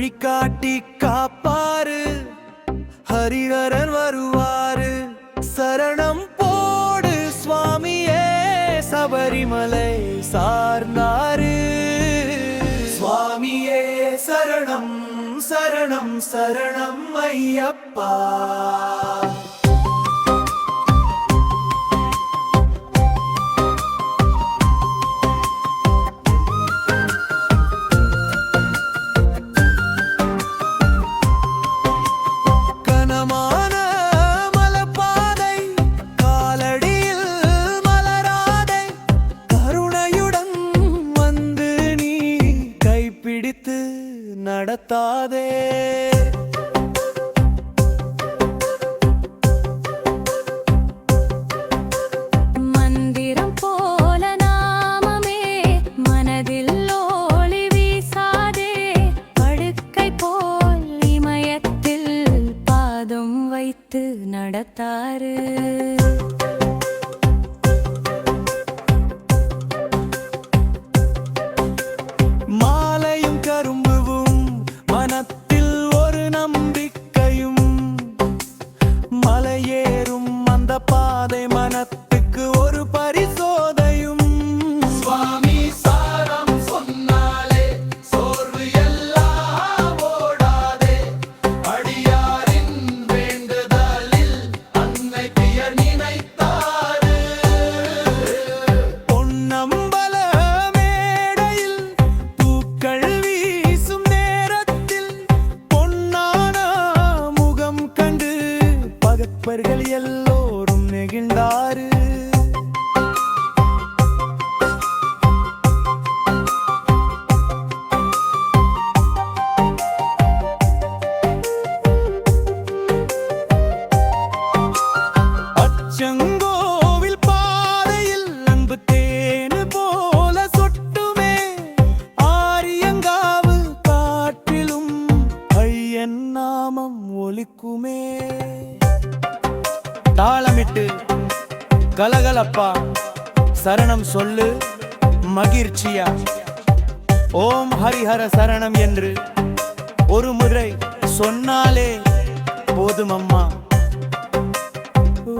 வழிகாட்டி காப்பாரு, ஹரிஹரன் வருவாரு. சரணம் போடு சுவாமியே, சபரிமலை சார்ந்தாரு. சுவாமியே சரணம் சரணம் சரணம் ஐயப்பா. நடத்தாதே மந்திரம் போல நாமமே மனதில் ஒளி வீசாதே. படுக்கை போல் இமயத்தில் பாதம் வைத்து நடத்தாரு. மனத்தில் ஒரு நம்பிக்கையும், மலையேறும் அந்த பாதை மனத்துக்கு ஒரு பரிசோதையும். சுவாமி சாரம் சொன்னாலே சோர்வு எல்லாம் ஓடாதே. அடியாரின் வேண்டுதலில் அன்னை பெயர் நினைத்தாரு. பொன்னம்பல மேடையில் பூக்கள் பகப்பர்கள் எல்லோரும் நெகிழ்ந்தாரு. அச்சங்கோவில் பாதையில் அன்பு தேனு போல சொட்டுமே. ஆரியங்காவு காற்றிலும் ஐயன் நாமம் ஒலிக்குமே. தாளமிட்டு கலகலப்பா சரணம் சொல்லு மகிழ்ச்சியா. ஓம் ஹரிஹர சரணம் என்று ஒரு முறை சொன்னாலே போதும் அம்மா.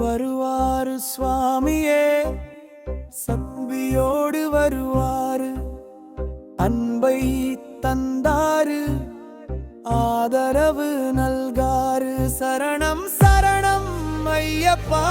வருவாரு சுவாமியே, சம்பியோடு வருவாரு. அன்பை தந்தாரு, ஆதரவு நல்காரு. சரணம் சரணம் ஐயப்பா.